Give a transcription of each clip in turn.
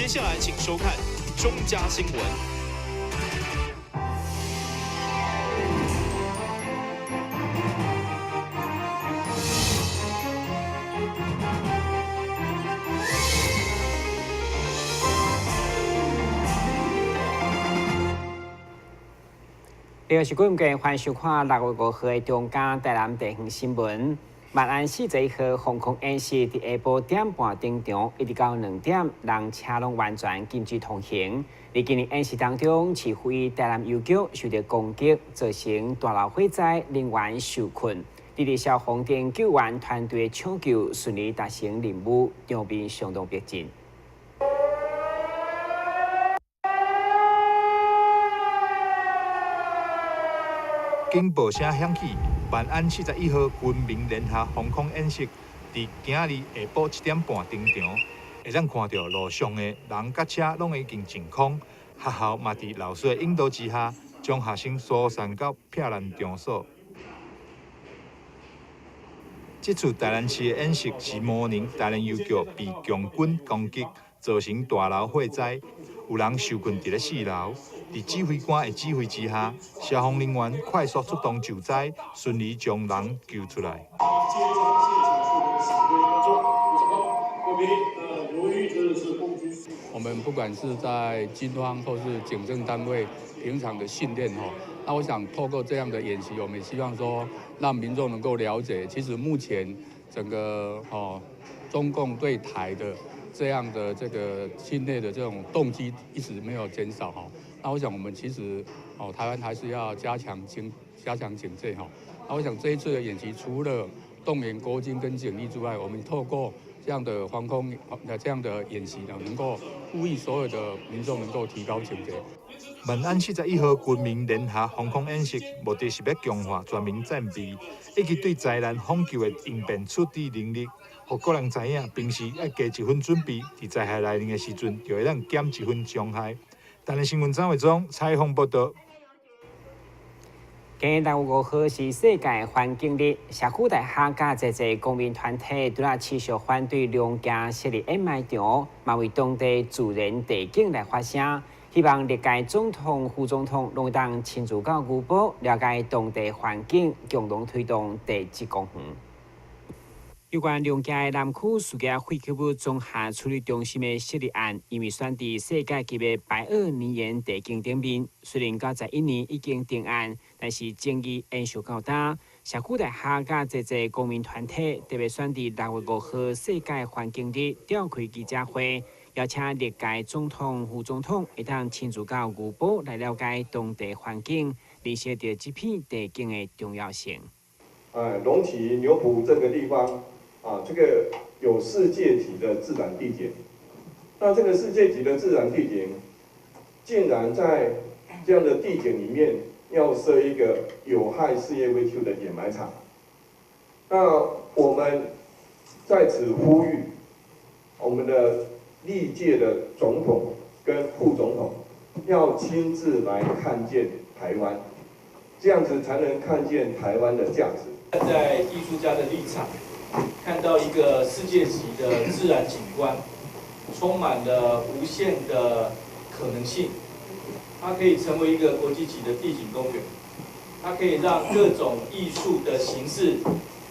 接下来请收看中嘉新闻。这个是各位欢迎收看6月5号的中嘉台南地方新闻。万安41号防空演习伫下晡点半登场，一直到2点，人车拢完全禁止通行。在今年演习当中，市区台南邮局受到攻击，造成大楼火灾，人员受困。伫消防电救援团队抢救顺利达成任务，场面相当逼真。警报声响起，万安41号军民联合防空演习伫今日下晡7点半登场。会咱看到路上的人甲车拢已经净空，学校嘛伫老师的引导之下，将学生疏散到避难场所。这次台南市的演习是模拟台南邮局被强军攻击，造成大楼火灾，有人受困伫咧4楼。在指挥官的指挥之下，消防人员快速出动救灾，顺利将人救出来。我们不管是在军方或是警政单位平常的训练那我想透过这样的演习，我们也希望说让民众能够了解，其实目前整个中共对台的这样的这个侵略的这种动机一直没有减少那我想我们其实台湾还是要加强警戒那我想这一次的演习除了动员国军跟警力之外，我们透过这样的防空这样的演习呢，能够呼吁所有的民众能够提高警觉。万安41号军民联合防空演习，目的是要强化全民战备，以及对灾难防救的应变处置能力，让个人知影平时要加一份准备，在灾害来临的时阵，就会让减一分伤害。台南新闻张伟忠采访报道。今日6月5号是世界环境日，社区大厦甲侪侪公民团体拄啊持续反对龙江设立掩埋场，嘛为当地自然地景来发声，希望历届总统、副总统拢当亲自到牛埔了解当地环境，共同推动地质公园。有关龙江的南区事件废弃物综合处理中心的设立案，因为选伫世界级的白垩年岩地景顶面，虽然到11年已经定案，但是争议延续较大。社区大厦甲侪侪公民团体特别选伫6月5号世界环境日召开记者会，邀请历届总统、副总统会当亲自到牛埔来了解当地环境，认识到这片地景的重要性。龙崎牛埔这个地方。这个有世界级的自然地景，那这个世界级的自然地景，竟然在这样的地景里面要设一个有害事业微丘的掩埋场，那我们在此呼吁我们的历届的总统跟副总统要亲自来看见台湾，这样子才能看见台湾的价值。站在艺术家的立场。看到一个世界级的自然景观，充满了无限的可能性。它可以成为一个国际级的地景公园，它可以让各种艺术的形式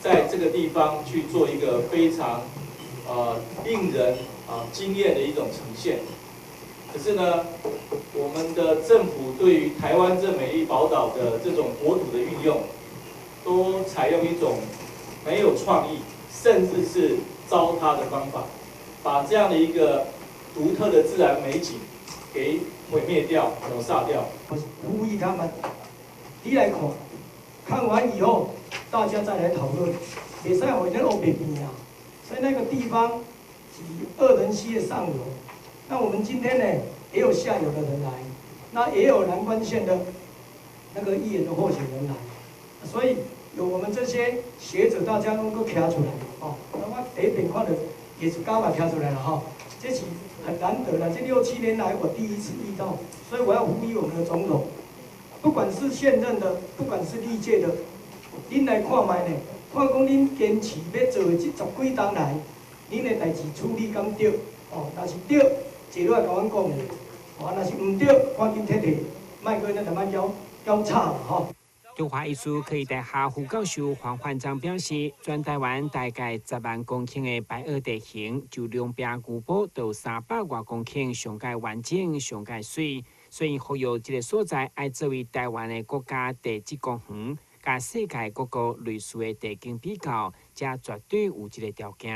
在这个地方去做一个非常令人惊艳的一种呈现。可是呢，我们的政府对于台湾这美丽宝岛的这种国土的运用，都采用一种没有创意，甚至是糟蹋的方法，把这样的一个独特的自然美景给毁灭掉、抹煞掉。我呼吁他们，你来看，看完以后大家再来讨论。别再回在欧北边啊，在那个地方是2人溪的上游。那我们今天呢，也有下游的人来，那也有南关县的那个议员的候选人来，所以。有我们这些学者，大家能够跳出来那么下边看的也是刚把跳出来了这是很难得的。这6、7年来我第一次遇到，所以我要呼吁我们的总统，不管是现任的，不管是历届的，您来看卖呢，看讲您坚持要做的这10几年来，您的代志处理敢对但是对，坐落来甲阮讲的，哦，若是唔对，赶紧摕，莫搁咱慢慢交叉啦吼。中华艺术科技大学副教授黄焕章表示，全台湾大概10万公顷的白垩地形，就两边古堡到300多公顷，上界完整、上界水，所以呼吁这个所在爱作为台湾的国家地质公园，甲世界各国类似的地景比较，才绝对有这个条件。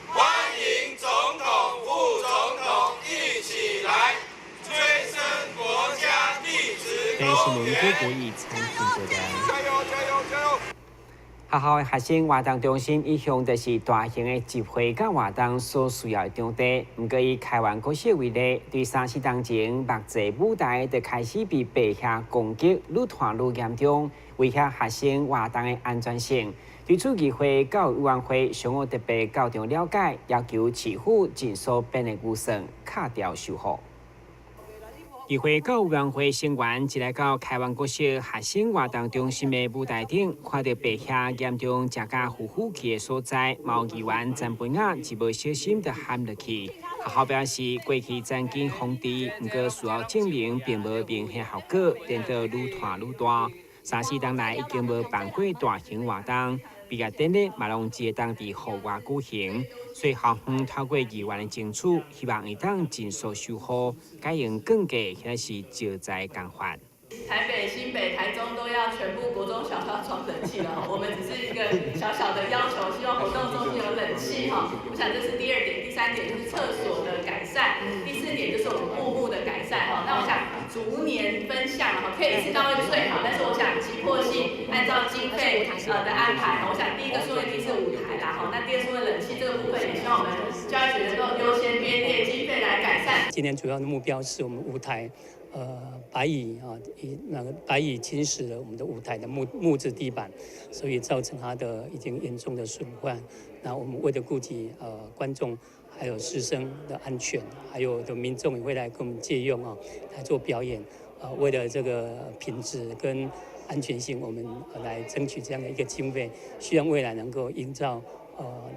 欢迎总统、副总统一起来，催生国家地质公园。国语参与过的。加油！加油！加油！学校的学生活动中心一向就是大型的集会甲活动所需要的场地。不过以开完国小为例，对3、4当前目前舞台就开始被白客攻击，愈拖愈严重，威胁学生活动的安全性。对此，议会教育委员会上午特别校长了解，要求市府尽速编列预算，卡掉修复。议会教育委员会成员一来到开完国小学生活动中心的舞台顶，看到白客严重食甲呼呼气的所在，毛议员詹培雅一无小心就喊落去。学校表示，过去曾经封治，不过事后证明并无明显效果，变得愈拖愈大。3、4当来已经无办过大型活动，毕业典礼嘛拢只会当伫户外举行，所以校方透过议员的争取，希望会当尽速修复，改用更价或是招财工法。台北、新北、台中都要全部国中小要装冷气了哈，我们只是一个小小的要求，希望活动中心有冷气哈。我想这是第2点，第3点就是厕所的改善，第4点就是我们户部的改善哈。那我想逐年分项哈，可以一次到位最好，但是我想急迫性按照经费的安排，我想第一个数位机是舞台啦哈，那第2是冷气这个部分也希望我们教育局能够优先编列经费来改善。今年主要的目标是我们舞台。白蚁啊，白蚁侵蚀了我们的舞台的木质地板，所以造成它的已经严重的损坏。那我们为了顾及观众还有师生的安全，还有的民众也会来跟我们借用啊来做表演。为了这个品质跟安全性，我们来争取这样的一个经费，希望未来能够营造。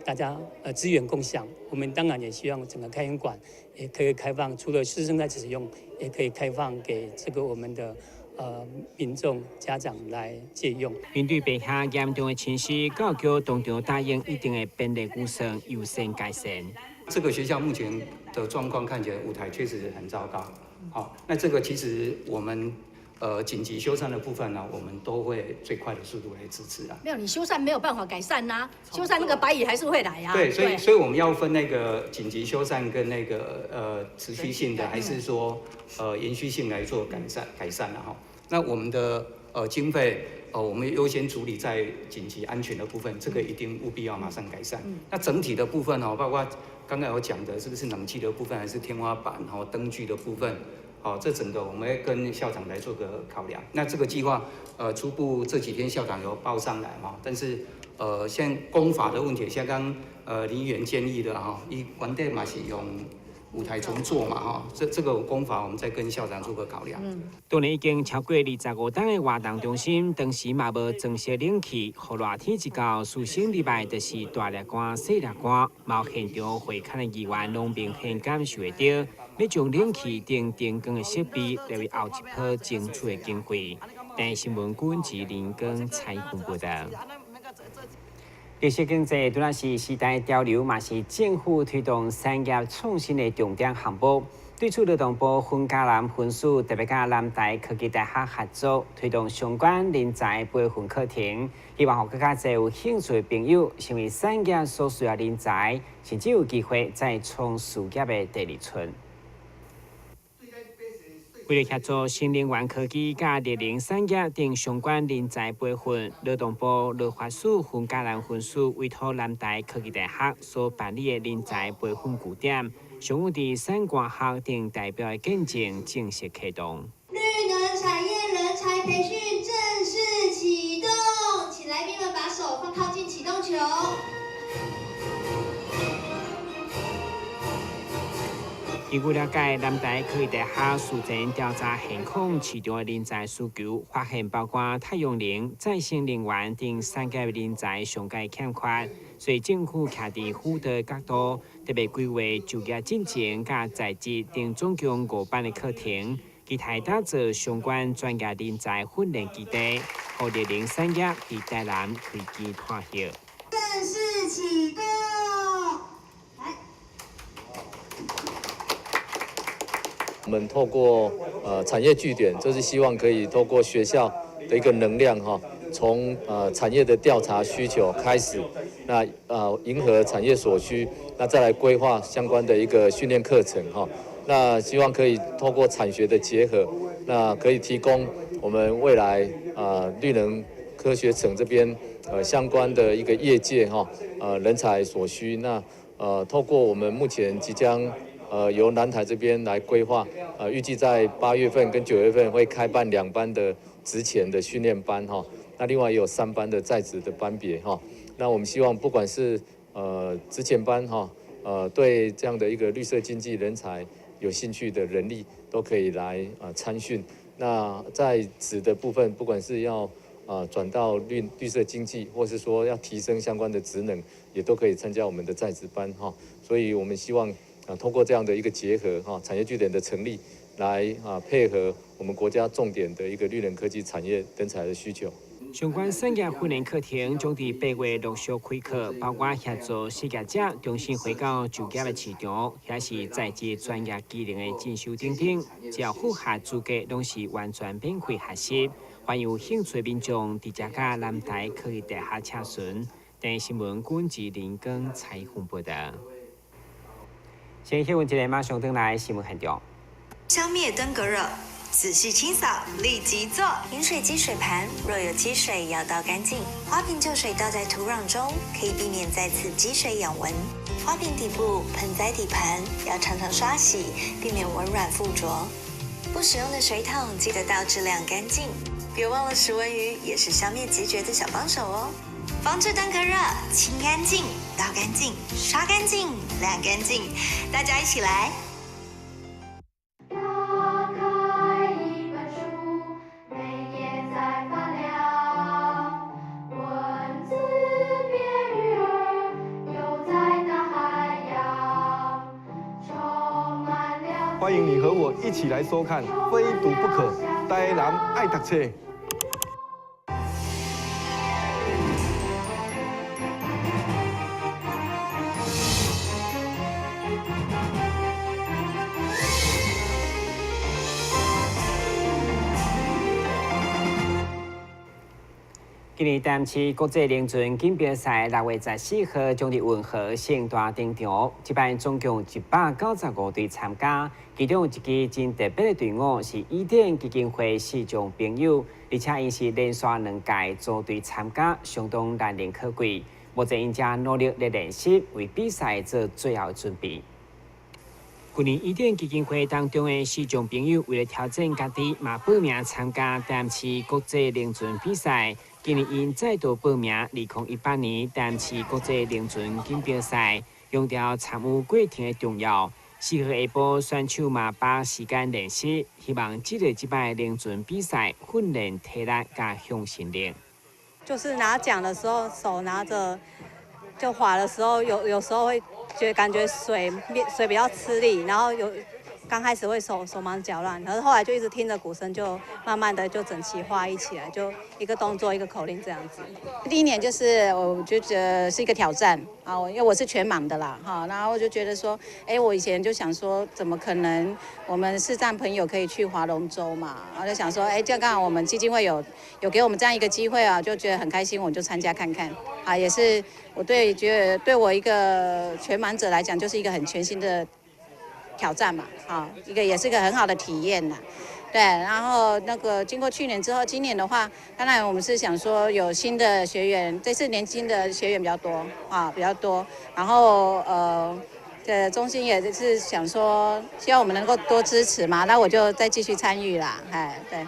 大家资源共享，我们当然也希望整个开演馆也可以开放，除了师生在使用，也可以开放给这个我们的民众家长来借用。面对白客严重的侵蚀，教育局当场答应一定会编列预算优先改善。这个学校目前的状况看起来舞台确实很糟糕。好，那这个其实我们。紧急修缮的部分呢，我们都会最快的速度来支持啊。没有，你修缮没有办法改善呐、修缮那个白蚁还是会来啊。对，所以我们要分那个紧急修缮跟那个持续性的，还是说延续性来做改善了哈。那我们的经费我们优先处理在紧急安全的部分，这个一定务必要马上改善。那整体的部分哦，包括刚才有讲的，是不是冷气的部分，还是天花板灯具的部分？好，这整个我们会跟校长来做个考量。那这个计划，初步这几天校长有报上来嘛，但是像工法的问题，像刚林议员建议的哈，伊原底嘛是用舞台重做嘛哈，这个工法我们再跟校长做个考量。当年已经超过25档的活动中心，当时嘛无装设冷气，雨热天一到，师生入来就是大热汗、细热汗，毛现场会看的议员拢明显感受得到。要将冷气等电工的设备列为后一波争取的经费。但新闻顾问及林根采访报道。绿色经济当然是时代潮流，嘛是政府推动产业创新的重点项目。对此，劳动部分嘉南分署特别甲南台科技大学合作，推动相关人才培训课程，希望让更加侪有兴趣的朋友成为产业所需要人才，甚至有机会再创事业的第2春。为了协助新能源科技甲热能产业等相关人才培训，劳动部劳法署分嘉南分署委托南台科技大学所办理的人才培训据点，上午伫产官学等代表的见证正式启动。绿能产业人才培训正式启动，请来宾们把手放靠近启动球。根据了解，南台科技大学事前调查现况市场的人才需求，发现包括太阳能、再生能源等产业人才上界欠缺，所以政府徛伫辅导角度，特别规划就业进程甲在职等总共5班的课程，期待打造相关专业人才训练基地，互热能产业伫台南开枝拓叶。正式启动。我们透过产业据点，就是希望可以透过学校的一个能量哈，从产业的调查需求开始，那迎合产业所需，那再来规划相关的一个训练课程哈。那希望可以透过产学的结合，那可以提供我们未来绿能科学城这边相关的一个业界哈人才所需。那透过我们目前即将由南台这边来规划，预计在8月份跟9月份会开办2班的职前的训练班哈，那另外也有3班的在职的班别哈。那我们希望不管是职前班哈，对这样的一个绿色经济人才有兴趣的人力都可以来参训。那在职的部分，不管是要转到绿色经济，或是说要提升相关的职能，也都可以参加我们的在职班哈。所以我们希望通过这样的一个结合哈，产业据点的成立，来配合我们国家重点的一个绿能科技产业人才的需求。相关产业训练课程将伫8月陆续开课，包括协助失业者重新回到就业的市场，也是在职专业技能的进修等等。只要符合资格，拢是完全免费学习。欢迎有兴趣的民众直接甲南台科技大学洽询。电视新闻管制林根采访报道。先新闻一个马上登来新闻现场。消灭登革热，仔细清扫，立即做。饮水机水盘若有积水，要倒干净。花瓶旧水倒在土壤中，可以避免再次积水养蚊。花瓶底部、盆栽底盘要常常刷洗，避免蚊卵附着。不使用的水桶记得倒质量干净。别忘了食蚊鱼也是消灭孑孓的小帮手哦。防治登革热，清干净、倒干净、刷干净、晾干净，大家一起来。打开一本书，每页在发亮，文字变鱼儿，游在大海洋，充满了。欢迎你和我一起来收看《非读不可》，台南爱读册。今年台南市国际凌船锦标赛6月14号将伫运河盛大登场，这摆总共195队参加，其中有一支真特别的队伍是伊甸基金会视障朋友，而且因是连续2届组队参加，相当难能可贵。目前因正努力咧练习，为比赛做最后准备。去年伊甸基金会当中的视障朋友为了挑战家己，嘛报名参加台南市国际凌船比赛。今年因再度报名2018年台南市国际凌船锦标赛，强调参与过程的重要。4号下晡，选手嘛把时间练习，希望这摆凌船比赛训练体力加向心力。就是拿奖的时候，手拿着就滑的时候，有时候会感觉水比较吃力，然后刚开始会手忙脚乱，可是后来就一直听着鼓声，就慢慢的就整齐划一起来，就一个动作一个口令这样子。第一年就是我就觉得是一个挑战啊，因为我是全盲的啦，哈，然后我就觉得说，我以前就想说，怎么可能我们视障朋友可以去划龙舟嘛？然后就想说，这样刚好我们基金会有给我们这样一个机会啊，就觉得很开心，我就参加看看啊，也是我觉得对我一个全盲者来讲，就是一个很全新的挑战嘛，也是一个很好的体验呐。对，然后经过去年之后，今年的话，当然我们是想说有新的学员，这次年轻的学员比较多比较多。然后中心也是想说，希望我们能够多支持嘛，那我就再继续参与啦，对。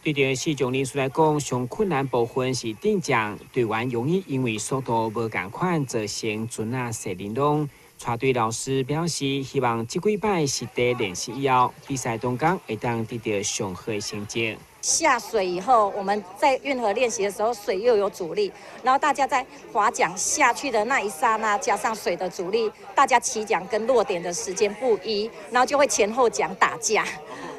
对着视障人士来讲，上困难部分是定奖队员容易因为速度无共款，造成船啊、石林拢。带队老师表示，希望这几摆实地练习以后，比赛当中会当得到上好的成绩。下水以后，我们在运河练习的时候，水又有阻力，然后大家在划桨下去的那一刹那，加上水的阻力，大家起桨跟落点的时间不一，然后就会前后桨打架。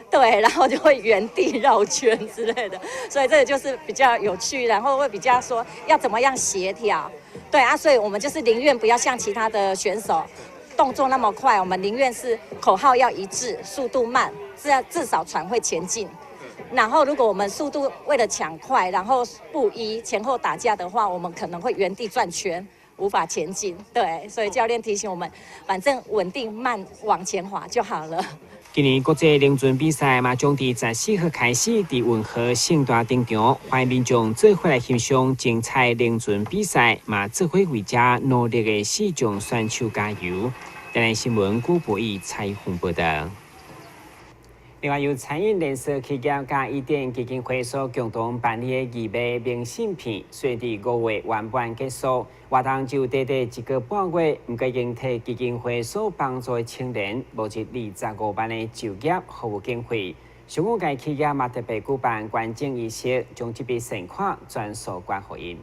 对，然后就会原地绕圈之类的，所以这个就是比较有趣，然后会比较说要怎么样协调。对啊，所以我们就是宁愿不要像其他的选手动作那么快，我们宁愿是口号要一致，速度慢，这样至少船会前进。然后如果我们速度为了抢快，然后不一前后打架的话，我们可能会原地转圈，无法前进。对，所以教练提醒我们，反正稳定慢往前滑就好了。今年国际凌船比赛嘛，将伫14号开始伫运河盛大登场，欢迎民众做伙来欣赏精彩凌船比赛，嘛做伙为遮努力的四种选手加油。台湾新闻郭博义采访报道。另外，由餐饮连锁企业甲伊甸基金会所共同办理的义卖明信片，虽伫5月完半结束，活动就短短1个半月，不过已经替基金会所帮助的青年募集25万的就业服务经费。相关该企业嘛特别举办观证仪式，将这笔善款转送关给因。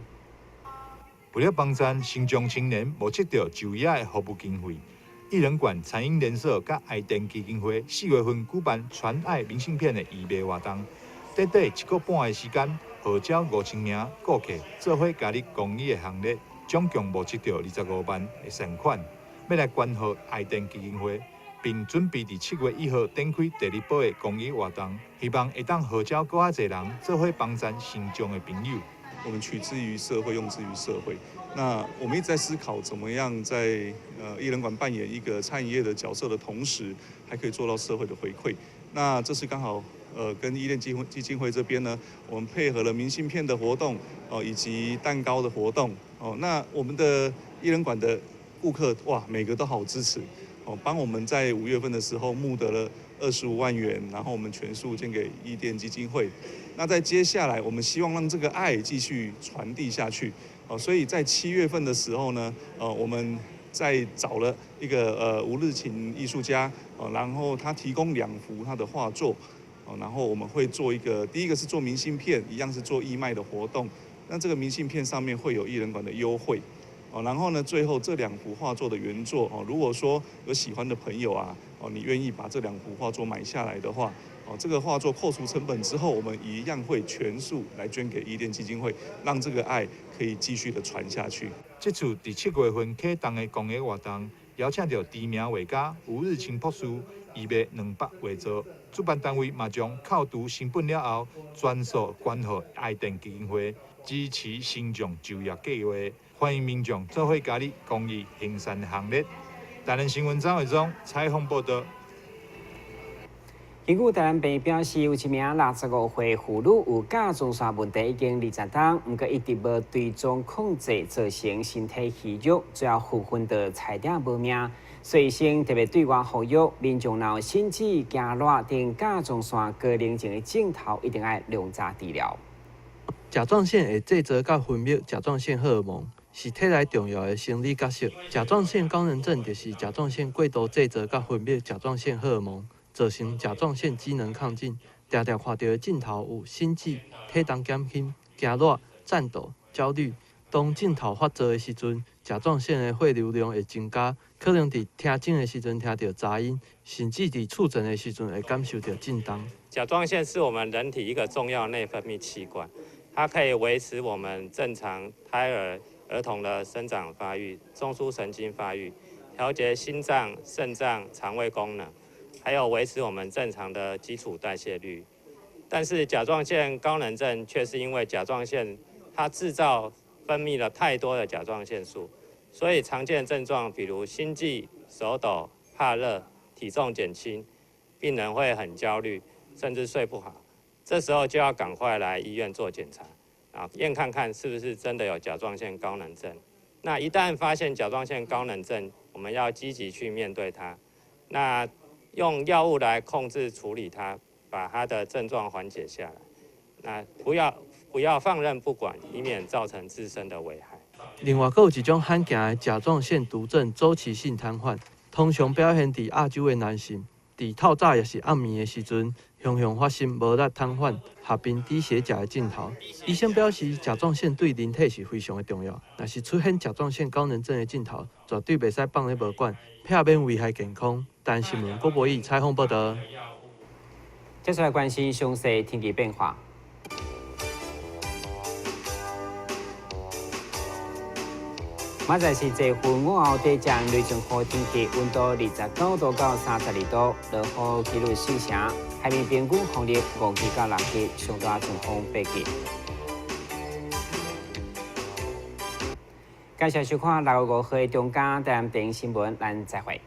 为了帮助新疆青年募集到就业的服务经费。艺人馆餐饮连锁甲爱店基金会4月份举办传爱明信片的义卖活动，短短1个半的时间，号召5000名顾客做伙加入公益的行列，总共募集到25万的善款，要来捐予爱店基金会，并准备伫7月1号展开第2波的公益活动，希望会当号召更侪人做伙帮助新疆的朋友。我们取之于社会，用之于社会。那我们一直在思考，怎么样在艺人馆扮演一个餐饮业的角色的同时，还可以做到社会的回馈。那这次刚好跟伊甸基金会这边呢，我们配合了明信片的活动以及蛋糕的活动那我们的艺人馆的顾客哇，每个都好支持帮我们在5月份的时候募得了25万元，然后我们全数捐给伊甸基金会。那在接下来，我们希望让这个爱继续传递下去所以在7月份的时候呢，我们再找了一个吴日勤艺术家然后他提供2幅他的画作然后我们会做一个，第一个是做明信片，一样是做义卖的活动。那这个明信片上面会有艺人馆的优惠然后呢，最后这2幅画作的原作如果说有喜欢的朋友啊你愿意把这2幅画作买下来的话这个画作扣除成本之后，我们一样会全数来捐给伊甸基金会，让这个爱可以继续的传下去。这次伫7月份启动的公益活动，邀请到知名画家吴日清博士义卖200画作，主办单位嘛将扣除成本了后，全数捐予爱店基金会，支持新疆就业计划。欢迎民众做伙加入公益行善的行列。台湾新闻张伟忠采访报道。根据台湾病表示，有一名65岁妇女有甲状腺问题已经20天，不过一直无追踪控制，造成身体虚弱，最后赴昏到差点无命。所以先特别对外呼吁，民众若有心悸、惊热等甲状腺高龄症的症头，一定要量查治疗。甲状腺会制造甲分泌甲状腺荷尔蒙，是体内重要的生理角色。甲状腺高能症就是甲状腺过度制造甲分泌甲状腺荷尔蒙。造成甲状腺机能亢进，常常看到的镜头有心悸、体重减轻、惊热、颤抖、焦虑。当镜头发作的时阵，甲状腺的血流量会增加，可能伫听诊的时阵听到杂音，甚至伫触诊的时阵会感受到震动。甲状腺是我们人体一个重要内分泌器官，它可以维持我们正常胎儿、儿童的生长发育、中枢神经发育，调节心脏、肾脏、肠胃功能。还有维持我们正常的基础代谢率，但是甲状腺高能症却是因为甲状腺它制造分泌了太多的甲状腺素，所以常见症状比如心悸、手抖、怕热、体重减轻，病人会很焦虑，甚至睡不好。这时候就要赶快来医院做检查验看看是不是真的有甲状腺高能症。那一旦发现甲状腺高能症，我们要积极去面对它。那用药物来控制处理它，把它的症状缓解下来。那不要放任不管，以免造成自身的危害。另外，还有一种罕见的甲状腺毒症周期性瘫痪，通常表现伫亚洲的男性，伫透早也是暗暝的时阵，常常发生无力瘫痪、合并低血钾的镜头。医生表示，甲状腺对人体是非常的重要，若是出现甲状腺高能症的镜头，绝对袂使放咧无管，避免危害健康。但新闻郭博义采访报道。接下来关心详细天气变化。明仔是节分午后地降雷阵雨天气，温度29度到32度，落雨几率4成，海面平均风力5级到6级，上大阵风8级。感谢收看6月5号的中嘉台电视新闻，咱再会。